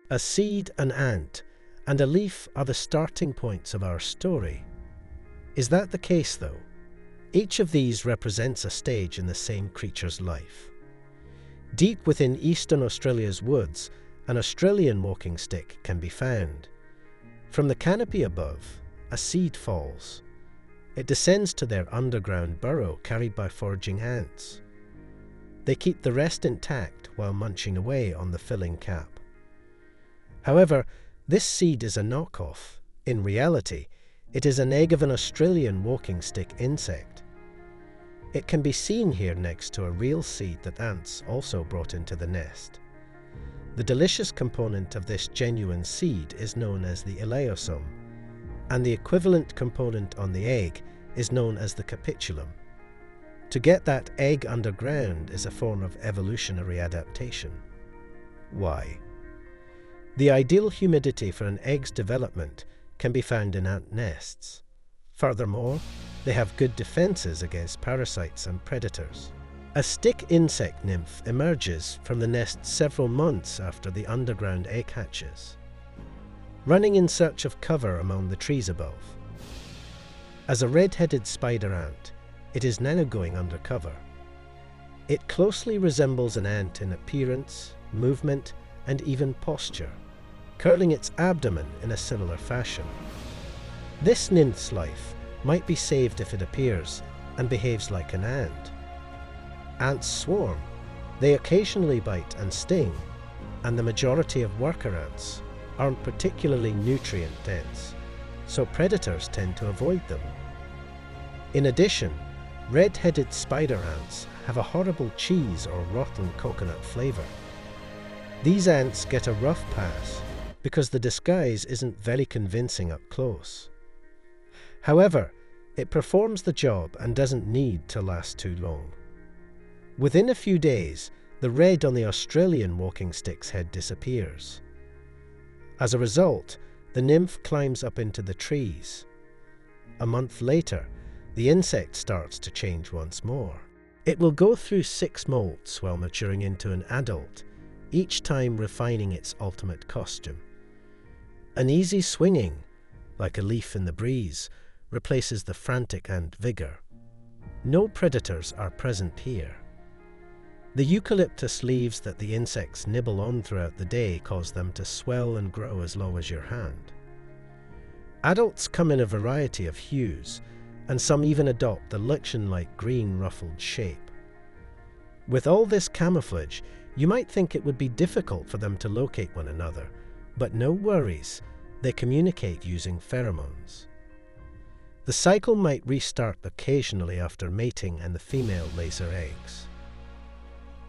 A seed, an ant, and a leaf are the starting points of our story. Is that the case, though? Each of these represents a stage in the same creature's life. Deep within eastern Australia's woods, an Australian walking stick can be found. From the canopy above, a seed falls. It descends to their underground burrow carried by foraging ants. They keep the rest intact while munching away on the filling cap. However, this seed is a knockoff. In reality, it is an egg of an Australian walking stick insect. It can be seen here next to a real seed that ants also brought into the nest. The delicious component of this genuine seed is known as the elaiosome, and the equivalent component on the egg is known as the capitulum. To get that egg underground is a form of evolutionary adaptation. Why? The ideal humidity for an egg's development can be found in ant nests. Furthermore, they have good defenses against parasites and predators. A stick insect nymph emerges from the nest several months after the underground egg hatches, running in search of cover among the trees above. As a red-headed spider ant, it is now going undercover. It closely resembles an ant in appearance, movement, and even posture, curling its abdomen in a similar fashion. This nymph's life might be saved if it appears and behaves like an ant. Ants swarm. They occasionally bite and sting, and the majority of worker ants aren't particularly nutrient-dense, so predators tend to avoid them. In addition, red-headed spider ants have a horrible cheese or rotten coconut flavor. These ants get a rough pass because the disguise isn't very convincing up close. However, it performs the job and doesn't need to last too long. Within a few days, the red on the Australian walking stick's head disappears. As a result, the nymph climbs up into the trees. A month later, the insect starts to change once more. It will go through 6 molts while maturing into an adult, each time refining its ultimate costume. An easy swinging, like a leaf in the breeze, replaces the frantic ant vigor. No predators are present here. The eucalyptus leaves that the insects nibble on throughout the day cause them to swell and grow as low as your hand. Adults come in a variety of hues, and some even adopt the lichen-like green ruffled shape. With all this camouflage, you might think it would be difficult for them to locate one another, but no worries, they communicate using pheromones. The cycle might restart occasionally after mating and the female lays her eggs.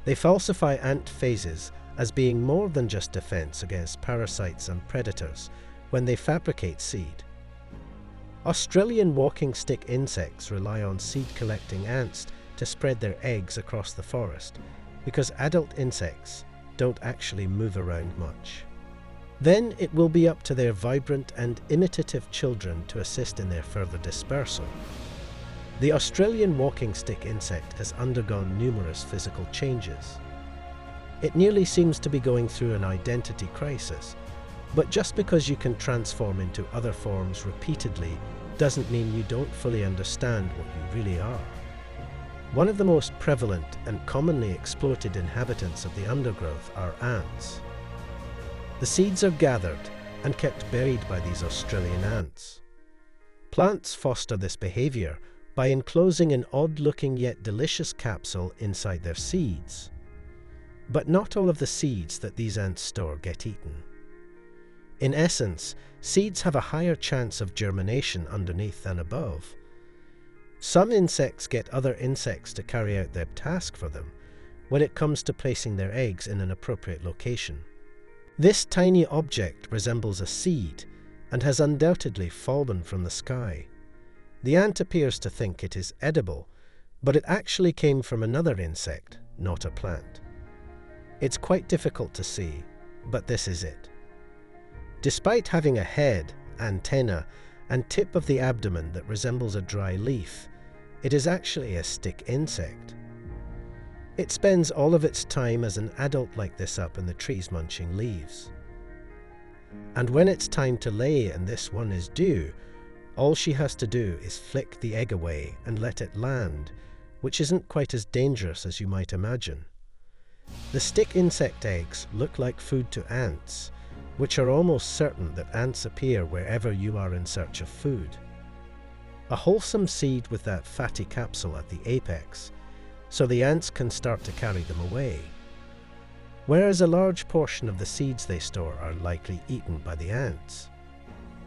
They falsify ant phases as being more than just defense against parasites and predators when they fabricate seed. Australian walking stick insects rely on seed-collecting ants to spread their eggs across the forest because adult insects don't actually move around much. Then it will be up to their vibrant and imitative children to assist in their further dispersal. The Australian walking stick insect has undergone numerous physical changes. It nearly seems to be going through an identity crisis, but just because you can transform into other forms repeatedly doesn't mean you don't fully understand what you really are. One of the most prevalent and commonly exploited inhabitants of the undergrowth are ants. The seeds are gathered and kept buried by these Australian ants. Plants foster this behavior by enclosing an odd-looking yet delicious capsule inside their seeds. But not all of the seeds that these ants store get eaten. In essence, seeds have a higher chance of germination underneath than above. Some insects get other insects to carry out their task for them when it comes to placing their eggs in an appropriate location. This tiny object resembles a seed and has undoubtedly fallen from the sky. The ant appears to think it is edible, but it actually came from another insect, not a plant. It's quite difficult to see, but this is it. Despite having a head, antenna, and tip of the abdomen that resembles a dry leaf, it is actually a stick insect. It spends all of its time as an adult like this up in the trees munching leaves. And when it's time to lay and this one is due, all she has to do is flick the egg away and let it land, which isn't quite as dangerous as you might imagine. The stick insect eggs look like food to ants, which are almost certain that ants appear wherever you are in search of food. A wholesome seed with that fatty capsule at the apex, so the ants can start to carry them away. Whereas a large portion of the seeds they store are likely eaten by the ants.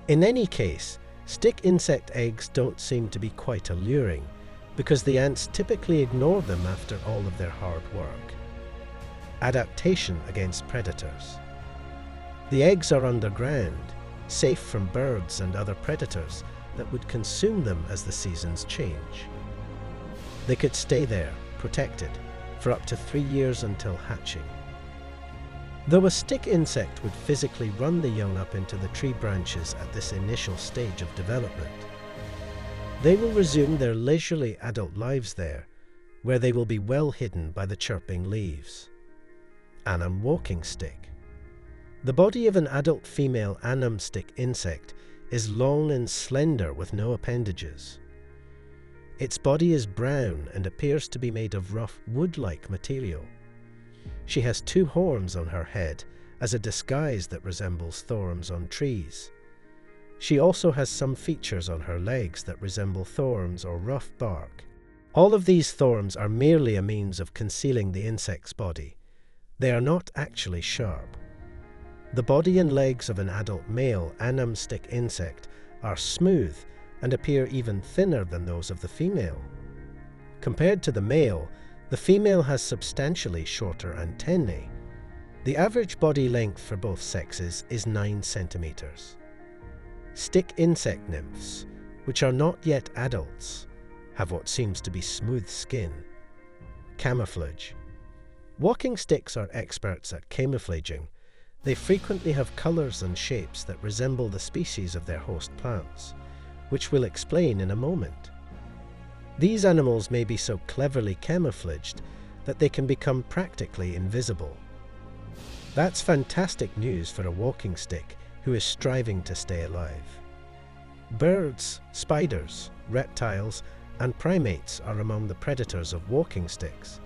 In any case, stick insect eggs don't seem to be quite alluring, because the ants typically ignore them after all of their hard work. Adaptation against predators. The eggs are underground, safe from birds and other predators that would consume them as the seasons change. They could stay there, protected, for up to 3 years until hatching. Though a stick insect would physically run the young up into the tree branches at this initial stage of development, they will resume their leisurely adult lives there, where they will be well hidden by the chirping leaves. Anum walking stick. The body of an adult female anum stick insect is long and slender with no appendages. Its body is brown and appears to be made of rough wood-like material. She has 2 horns on her head as a disguise that resembles thorns on trees. She also has some features on her legs that resemble thorns or rough bark. All of these thorns are merely a means of concealing the insect's body. They are not actually sharp. The body and legs of an adult male anum stick insect are smooth and appear even thinner than those of the female. Compared to the male, the female has substantially shorter antennae. The average body length for both sexes is 9 centimeters. Stick insect nymphs, which are not yet adults, have what seems to be smooth skin. Camouflage. Walking sticks are experts at camouflaging. They frequently have colors and shapes that resemble the species of their host plants, which we'll explain in a moment. These animals may be so cleverly camouflaged that they can become practically invisible. That's fantastic news for a walking stick who is striving to stay alive. Birds, spiders, reptiles, and primates are among the predators of walking sticks,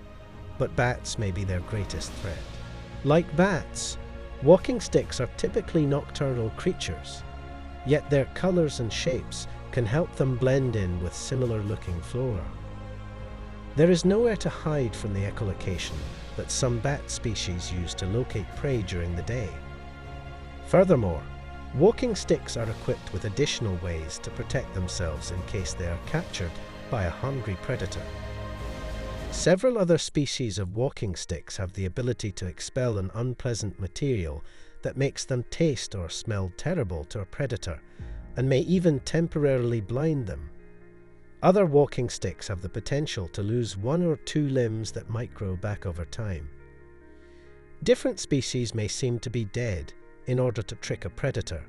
but bats may be their greatest threat. Like bats, walking sticks are typically nocturnal creatures, yet their colors and shapes can help them blend in with similar-looking flora. There is nowhere to hide from the echolocation that some bat species use to locate prey during the day. Furthermore, walking sticks are equipped with additional ways to protect themselves in case they are captured by a hungry predator. Several other species of walking sticks have the ability to expel an unpleasant material that makes them taste or smell terrible to a predator, and may even temporarily blind them. Other walking sticks have the potential to lose 1 or 2 limbs that might grow back over time. Different species may seem to be dead in order to trick a predator,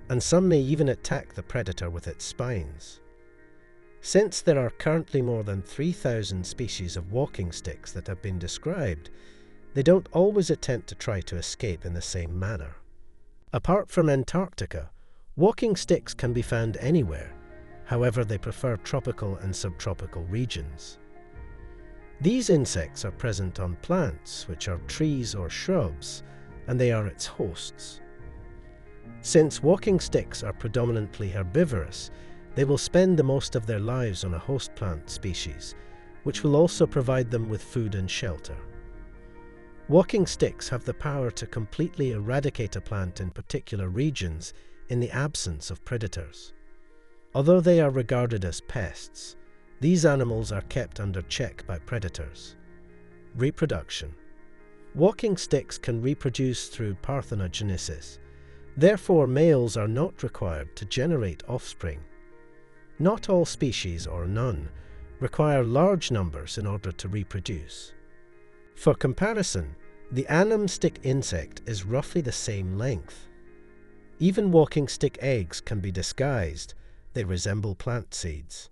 and some may even attack the predator with its spines. Since there are currently more than 3,000 species of walking sticks that have been described, they don't always attempt to try to escape in the same manner. Apart from Antarctica, walking sticks can be found anywhere. However, they prefer tropical and subtropical regions. These insects are present on plants, which are trees or shrubs, and they are its hosts. Since walking sticks are predominantly herbivorous, they will spend the most of their lives on a host plant species, which will also provide them with food and shelter. Walking sticks have the power to completely eradicate a plant in particular regions in the absence of predators. Although they are regarded as pests, these animals are kept under check by predators. Reproduction. Walking sticks can reproduce through parthenogenesis. Therefore, males are not required to generate offspring. Not all species, or none, require large numbers in order to reproduce. For comparison, the anum stick insect is roughly the same length. Even walking stick eggs can be disguised. They resemble plant seeds.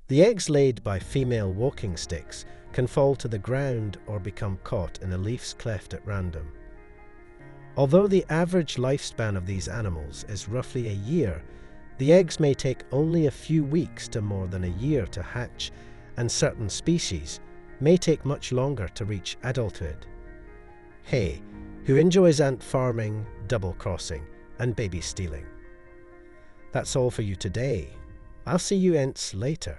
The eggs laid by female walking sticks can fall to the ground or become caught in a leaf's cleft at random. Although the average lifespan of these animals is roughly a year, the eggs may take only a few weeks to more than a year to hatch, and certain species may take much longer to reach adulthood. Hey, who enjoys ant farming, double crossing, and baby stealing? That's all for you today. I'll see you ants later.